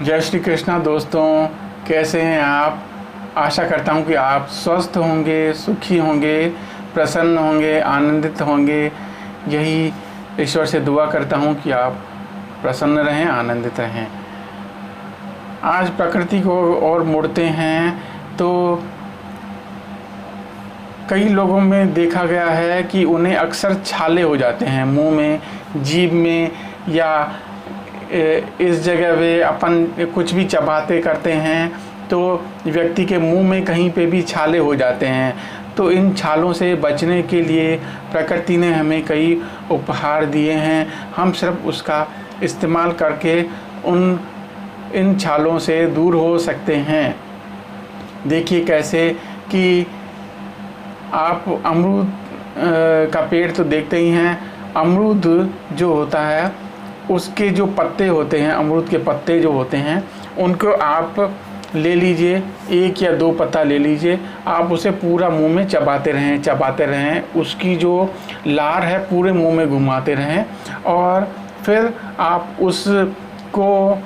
जय श्री कृष्णा दोस्तों, कैसे हैं आप। आशा करता हूं कि आप स्वस्थ होंगे, सुखी होंगे, प्रसन्न होंगे, आनंदित होंगे। यही ईश्वर से दुआ करता हूं कि आप प्रसन्न रहें, आनंदित रहें। आज प्रकृति को और मुड़ते हैं तो कई लोगों में देखा गया है कि उन्हें अक्सर छाले हो जाते हैं मुंह में, जीभ में, या इस जगह वे अपन कुछ भी चबाते करते हैं तो व्यक्ति के मुंह में कहीं पे भी छाले हो जाते हैं। तो इन छालों से बचने के लिए प्रकृति ने हमें कई उपहार दिए हैं। हम सिर्फ उसका इस्तेमाल करके इन छालों से दूर हो सकते हैं। देखिए कैसे कि आप अमरूद का पेड़ तो देखते ही हैं। अमरूद जो होता है उसके जो पत्ते होते हैं, अमरूद के पत्ते जो होते हैं, उनको आप ले लीजिए, 1 या 2 पत्ता ले लीजिए। आप उसे पूरा मुंह में चबाते रहें, उसकी जो लार है पूरे मुंह में घुमाते रहें, और फिर आप उसको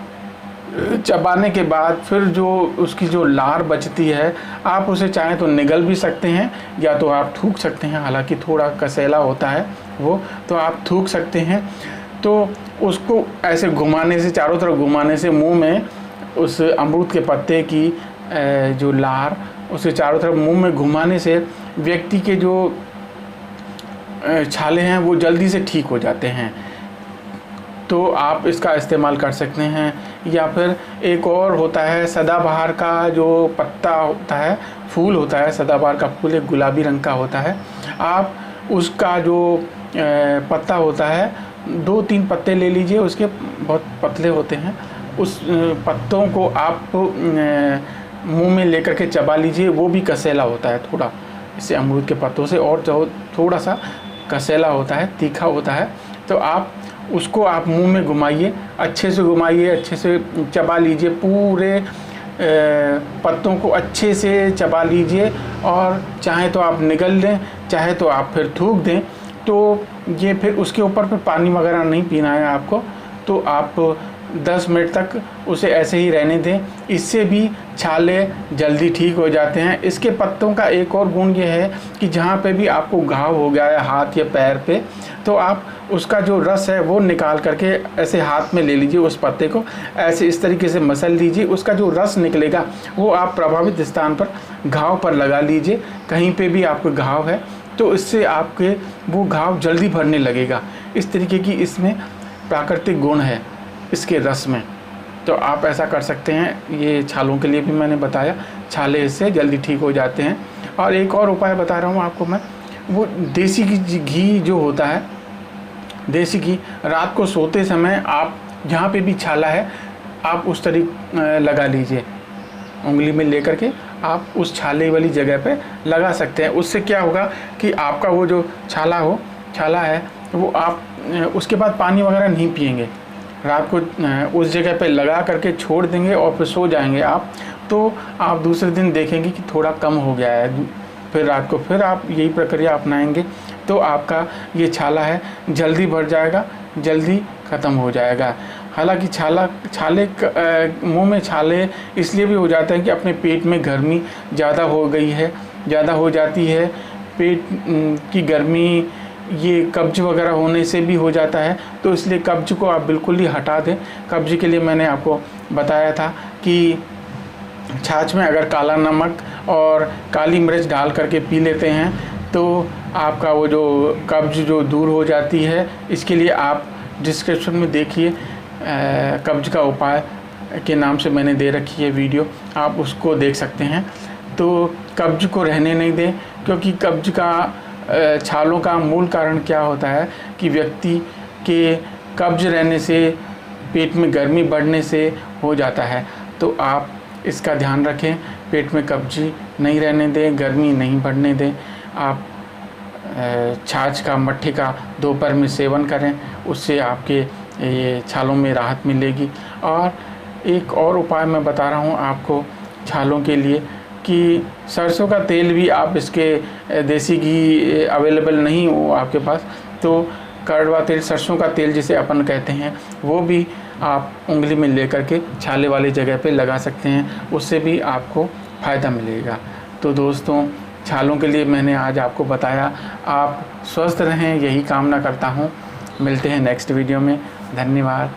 चबाने के बाद फिर जो उसकी जो लार बचती है आप उसे चाहें तो निगल भी सकते हैं या तो आप थूक सकते हैं। हालांकि थोड़ा कसैला होता है वो, तो आप थूक सकते हैं। तो उसको ऐसे घुमाने से, चारों तरफ घुमाने से मुंह में उस अमरूद के पत्ते की जो लार, उसे चारों तरफ मुंह में घुमाने से व्यक्ति के जो छाले हैं वो जल्दी से ठीक हो जाते हैं। तो आप इसका इस्तेमाल कर सकते हैं। या फिर एक और होता है सदाबहार का जो पत्ता होता है, फूल होता है, सदाबहार का फूल एक गुलाबी रंग का होता है। आप उसका जो पत्ता होता है 2-3 पत्ते ले लीजिए, उसके बहुत पतले होते हैं। उस पत्तों को आप मुंह में लेकर के चबा लीजिए। वो भी कसैला होता है थोड़ा, इससे अमरूद के पत्तों से और जो थोड़ा सा कसैला होता है, तीखा होता है। तो आप उसको आप मुंह में घुमाइए, अच्छे से घुमाइए, अच्छे से चबा लीजिए, पूरे पत्तों को अच्छे से चबा लीजिए। और चाहे तो आप निगल लें, चाहे तो आप फिर थूक दें। तो ये फिर उसके ऊपर फिर पानी वगैरह नहीं पीना है आपको। तो आप 10 मिनट तक उसे ऐसे ही रहने दें। इससे भी छाले जल्दी ठीक हो जाते हैं। इसके पत्तों का एक और गुण ये है कि जहाँ पे भी आपको घाव हो गया है हाथ या पैर पे, तो आप उसका जो रस है वो निकाल करके ऐसे हाथ में ले लीजिए, उस पत्ते को ऐसे इस तरीके से मसल लीजिए। उसका जो रस निकलेगा वो आप प्रभावित स्थान पर, घाव पर लगा लीजिए। कहीं पे भी आपको घाव है तो इससे आपके वो घाव जल्दी भरने लगेगा। इस तरीके की इसमें प्राकृतिक गुण है इसके रस में। तो आप ऐसा कर सकते हैं। ये छालों के लिए भी मैंने बताया, छाले इससे जल्दी ठीक हो जाते हैं। और एक और उपाय बता रहा हूँ आपको मैं, वो देसी घी जो होता है, देसी घी रात को सोते समय आप जहाँ पे भी छाला है आप उस तरीके लगा लीजिए, उंगली में लेकर के आप उस छाले वाली जगह पे लगा सकते हैं। उससे क्या होगा कि आपका वो जो छाला है वो आप उसके बाद पानी वगैरह नहीं पिएंगे। रात को उस जगह पे लगा करके छोड़ देंगे और फिर सो जाएंगे आप, तो आप दूसरे दिन देखेंगे कि थोड़ा कम हो गया है। फिर रात को फिर आप यही प्रक्रिया अपनाएंगे तो आपका ये छाला है जल्दी भर जाएगा, जल्दी ख़त्म हो जाएगा। हालांकि छाले मुंह में छाले इसलिए भी हो जाते हैं कि अपने पेट में गर्मी ज़्यादा हो जाती है। पेट की गर्मी ये कब्ज वगैरह होने से भी हो जाता है। तो इसलिए कब्ज को आप बिल्कुल ही हटा दें। कब्ज के लिए मैंने आपको बताया था कि छाछ में अगर काला नमक और काली मिर्च डाल करके पी लेते हैं तो आपका वो जो कब्ज जो दूर हो जाती है। इसके लिए आप डिस्क्रिप्शन में देखिए, कब्ज का उपाय के नाम से मैंने दे रखी है वीडियो, आप उसको देख सकते हैं। तो कब्ज को रहने नहीं दें, क्योंकि कब्ज का छालों का मूल कारण क्या होता है कि व्यक्ति के कब्ज रहने से, पेट में गर्मी बढ़ने से हो जाता है। तो आप इसका ध्यान रखें, पेट में कब्ज नहीं रहने दें, गर्मी नहीं बढ़ने दें। आप छाछ का, मट्ठी का दोपहर में सेवन करें, उससे आपके ये छालों में राहत मिलेगी। और एक और उपाय मैं बता रहा हूँ आपको छालों के लिए कि सरसों का तेल भी आप, इसके देसी घी अवेलेबल नहीं हो आपके पास तो कड़वा तेल, सरसों का तेल जिसे अपन कहते हैं, वो भी आप उंगली में लेकर के छाले वाली जगह पे लगा सकते हैं, उससे भी आपको फ़ायदा मिलेगा। तो दोस्तों, छालों के लिए मैंने आज आपको बताया। आप स्वस्थ रहें, यही कामना करता हूँ। मिलते हैं नेक्स्ट वीडियो में। धन्यवाद।